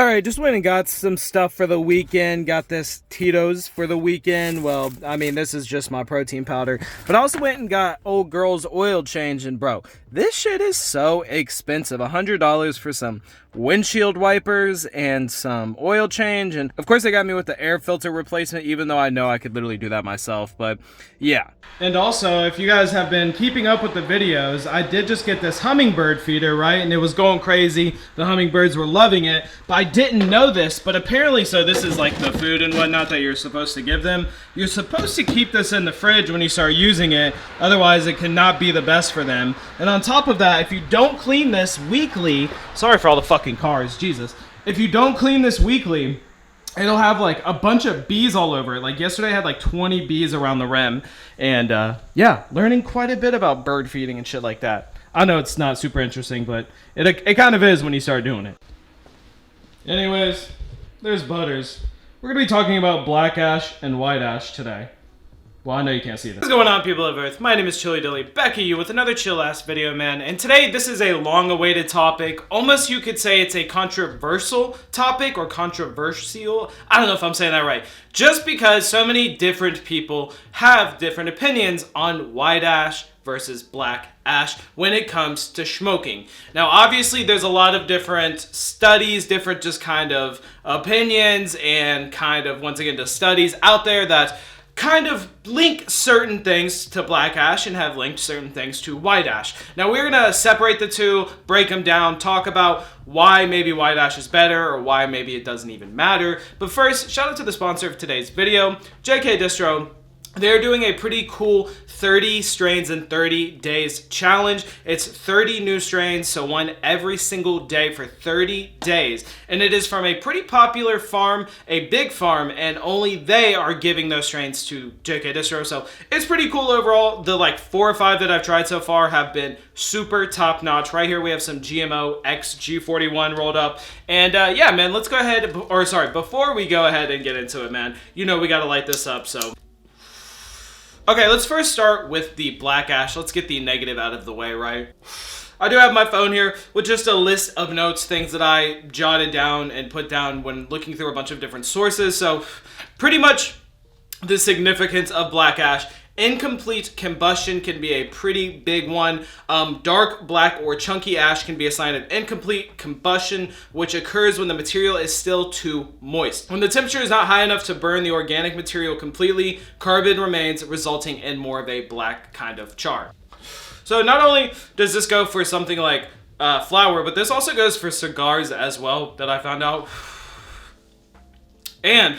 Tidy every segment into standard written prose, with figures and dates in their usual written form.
Alright, just went and got some stuff for the weekend. Got this Tito's for the weekend. Well, I mean, this is just my protein powder. But I also went and got old girl's oil change. And bro, this shit is so expensive. $100 for some windshield wipers and some oil change. And of course they got me with the air filter replacement, even though I know I could literally do that myself. But yeah. And also, if you guys have been keeping up with the videos, I did just get this hummingbird feeder, right? And it was going crazy. The hummingbirds were loving it. But I didn't know this, but apparently, so this is like the food and whatnot that you're supposed to give them. You're supposed to keep this in the fridge when you start using it. Otherwise, it cannot be the best for them. And on top of that, if you don't clean this weekly, sorry for all the fucking cars, Jesus. If you don't clean this weekly, it'll have like a bunch of bees all over it. Like yesterday I had like 20 bees around the rim. And yeah, learning quite a bit about bird feeding and shit like that. I know it's not super interesting, but it kind of is when you start doing it. Anyways, there's Butters. We're going to be talking about black ash and white ash today. Well, I know you can't see this. What's going on, people of Earth? My name is Chilly Dilly, back at you with another chill-ass video, man. And today, this is a long-awaited topic. Almost you could say it's a controversial topic, or controversial. I don't know if I'm saying that right. Just because so many different people have different opinions on white ash versus black ash when it comes to smoking. Now, obviously, there's a lot of different studies, different just kind of opinions, and kind of, once again, just studies out there that kind of link certain things to black ash and have linked certain things to white ash. Now we're going to separate the two, break them down, talk about why maybe white ash is better or why maybe it doesn't even matter. But first, shout out to the sponsor of today's video, JK Distro. They're doing a pretty cool 30 strains in 30 days challenge. It's 30 new strains, so one every single day for 30 days. And it is from a pretty popular farm, a big farm, and only they are giving those strains to JK Distro. So it's pretty cool overall. The like 4 or 5 that I've tried so far have been super top notch. Right here we have some GMO X G41 rolled up. And yeah, man, let's go ahead, before we go ahead and get into it, man, you know we gotta light this up, so. Okay, let's first start with the black ash. Let's get the negative out of the way, right? I do have my phone here with just a list of notes, things that I jotted down and put down when looking through a bunch of different sources. So pretty much the significance of black ash. Incomplete combustion can be a pretty big one. Dark, black, or chunky ash can be a sign of incomplete combustion, which occurs when the material is still too moist. When the temperature is not high enough to burn the organic material completely, carbon remains, resulting in more of a black kind of char. So not only does this go for something like flour, but this also goes for cigars as well, that I found out. And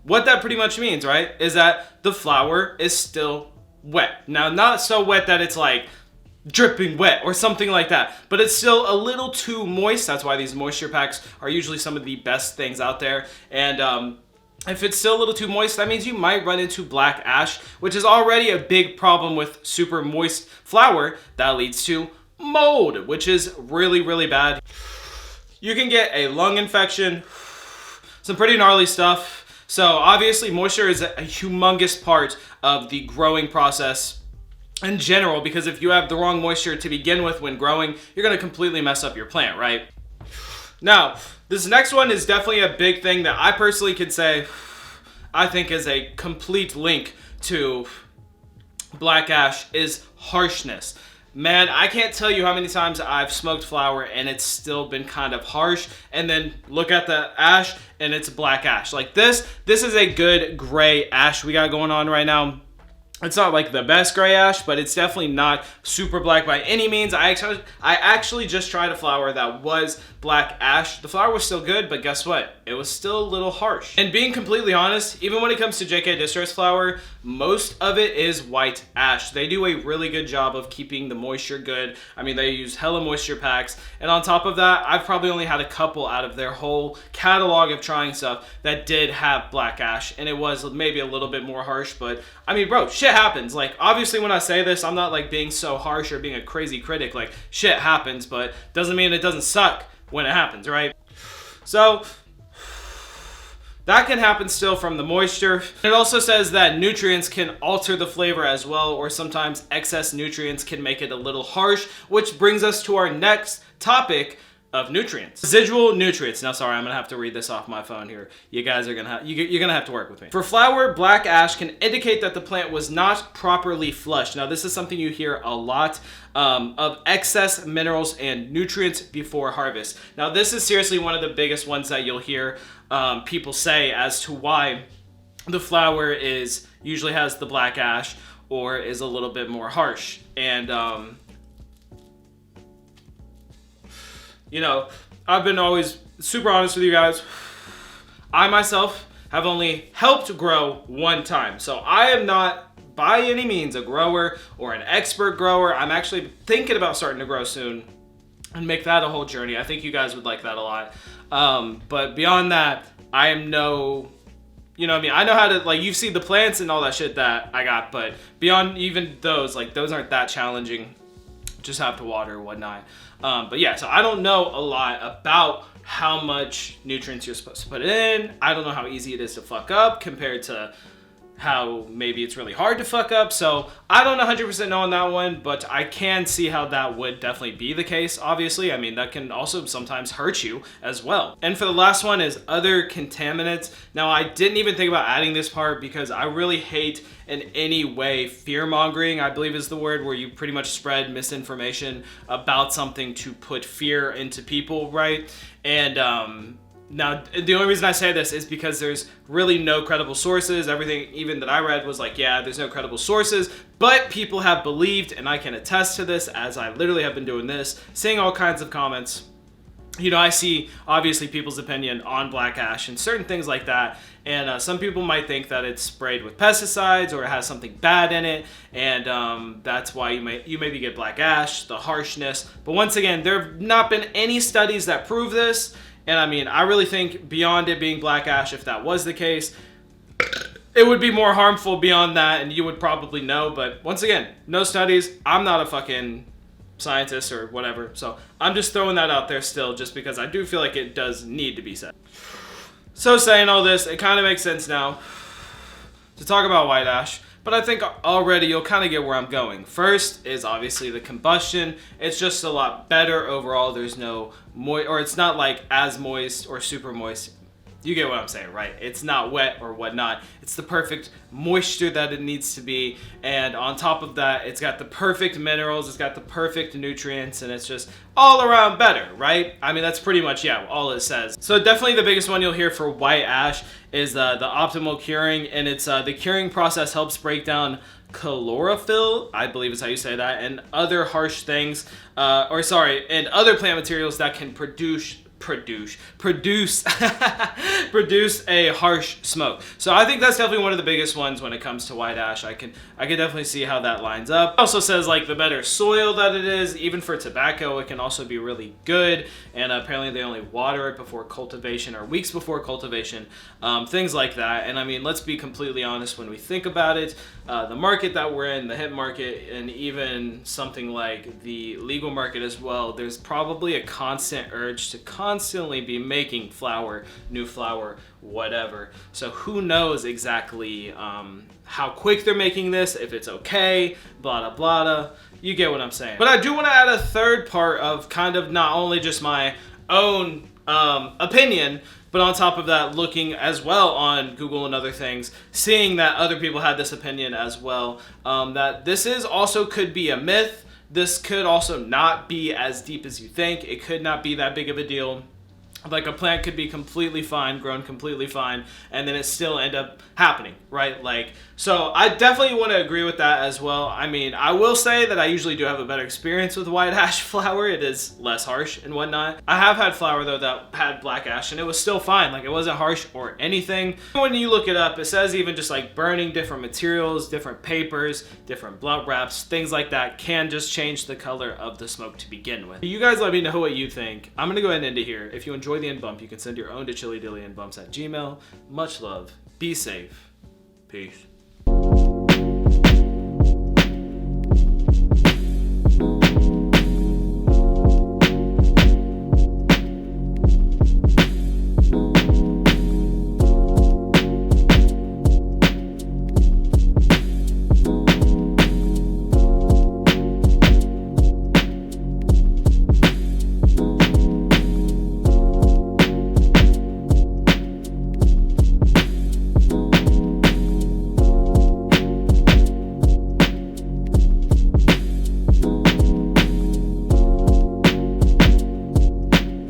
what that pretty much means, right, is that the flour is still wet. Now, not so wet that it's like dripping wet or something like that, but it's still a little too moist. That's why these moisture packs are usually some of the best things out there. And if it's still a little too moist, that means you might run into black ash, which is already a big problem with super moist flour. That leads to mold, which is really, really bad. You can get a lung infection, some pretty gnarly stuff. So obviously moisture is a humongous part of the growing process in general, because if you have the wrong moisture to begin with when growing, you're going to completely mess up your plant, right? Now, this next one is definitely a big thing that I personally could say I think is a complete link to black ash is harshness. Man, I can't tell you how many times I've smoked flour and it's still been kind of harsh, and then look at the ash and it's black ash. Like this is a good gray ash we got going on right now. It's not like the best gray ash, but it's definitely not super black by any means. I actually just tried a flour that was black ash. The flour was still good, but guess what? It was still a little harsh. And being completely honest, even when it comes to JK Distro's flour, most of it is white ash. They do a really good job of keeping the moisture good. I mean, they use hella moisture packs. And on top of that, I've probably only had a couple out of their whole catalog of trying stuff that did have black ash. And it was maybe a little bit more harsh, but I mean, bro, shit happens. Like, obviously when I say this, I'm not like being so harsh or being a crazy critic. Like, shit happens, but doesn't mean it doesn't suck when it happens, right? So that can happen still from the moisture. It also says that nutrients can alter the flavor as well, or sometimes excess nutrients can make it a little harsh, which brings us to our next topic, of nutrients. Residual nutrients. Now, sorry, I'm gonna have to read this off my phone here. You guys are you're gonna have to work with me. For flour, black ash can indicate that the plant was not properly flushed. Now, this is something you hear a lot of excess minerals and nutrients before harvest. Now, this is seriously one of the biggest ones that you'll hear people say as to why the flour usually has the black ash or is a little bit more harsh. And you know, I've been always super honest with you guys. I myself have only helped grow one time. So I am not by any means a grower or an expert grower. I'm actually thinking about starting to grow soon and make that a whole journey. I think you guys would like that a lot. But beyond that, I am no, you know what I mean? I know how to, like, you've seen the plants and all that shit that I got, but beyond even those, like, those aren't that challenging. Just have to water and whatnot. But yeah, so I don't know a lot about how much nutrients you're supposed to put in. I don't know how easy it is to fuck up compared to how maybe it's really hard to fuck up. So I don't 100% know on that one, but I can see how that would definitely be the case, obviously. I mean, that can also sometimes hurt you as well. And for the last one is other contaminants. Now, I didn't even think about adding this part because I really hate in any way fear-mongering, I believe is the word, where you pretty much spread misinformation about something to put fear into people, right? And now, the only reason I say this is because there's really no credible sources. Everything even that I read was like, yeah, there's no credible sources, but people have believed, and I can attest to this as I literally have been doing this, seeing all kinds of comments. You know, I see obviously people's opinion on black ash and certain things like that. And some people might think that it's sprayed with pesticides or it has something bad in it. And that's why you maybe get black ash, the harshness. But once again, there have not been any studies that prove this. And I mean, I really think beyond it being black ash, if that was the case, it would be more harmful beyond that, and you would probably know. But once again, no studies. I'm not a fucking scientist or whatever. So I'm just throwing that out there still, just because I do feel like it does need to be said. So saying all this, it kind of makes sense now to talk about white ash. But I think already you'll kind of get where I'm going. First is obviously the combustion. It's just a lot better overall. There's no or it's not like as moist or super moist. You get what I'm saying, right? It's not wet or whatnot. It's the perfect moisture that it needs to be. And on top of that, it's got the perfect minerals. It's got the perfect nutrients. And it's just all around better, right? I mean, that's pretty much, yeah, all it says. So definitely the biggest one you'll hear for white ash is the optimal curing. And it's the curing process helps break down chlorophyll, I believe is how you say that, and other harsh things, and other plant materials that can produce a harsh smoke. So I think that's definitely one of the biggest ones when it comes to white ash. I can definitely see how that lines up. It also says like the better soil that it is, even for tobacco, it can also be really good. And apparently they only water it before cultivation or weeks before cultivation, things like that. And I mean, let's be completely honest when we think about it. The market that we're in, the hemp market, and even something like the legal market as well, there's probably a constant urge to constantly be making flour, new flour, whatever. So who knows exactly how quick they're making this, if it's okay, blah, blah, blah. You get what I'm saying. But I do want to add a third part of kind of not only just my own opinion, but on top of that, looking as well on Google and other things, seeing that other people had this opinion as well, that this also could be a myth. This could also not be as deep as you think. It could not be that big of a deal. Like a plant could be completely fine, grown completely fine, and then it still end up happening, right? Like, so I definitely want to agree with that as well. I mean, I will say that I usually do have a better experience with white ash flour. It is less harsh and whatnot. I have had flour though that had black ash and it was still fine. Like it wasn't harsh or anything. When you look it up, it says even just like burning different materials, different papers, different blunt wraps, things like that can just change the color of the smoke to begin with. You guys let me know what you think. I'm going to go ahead and end it here. If you enjoy the end bump, you can send your own to chillydillyendbumps@gmail.com. Much love. Be safe. Peace.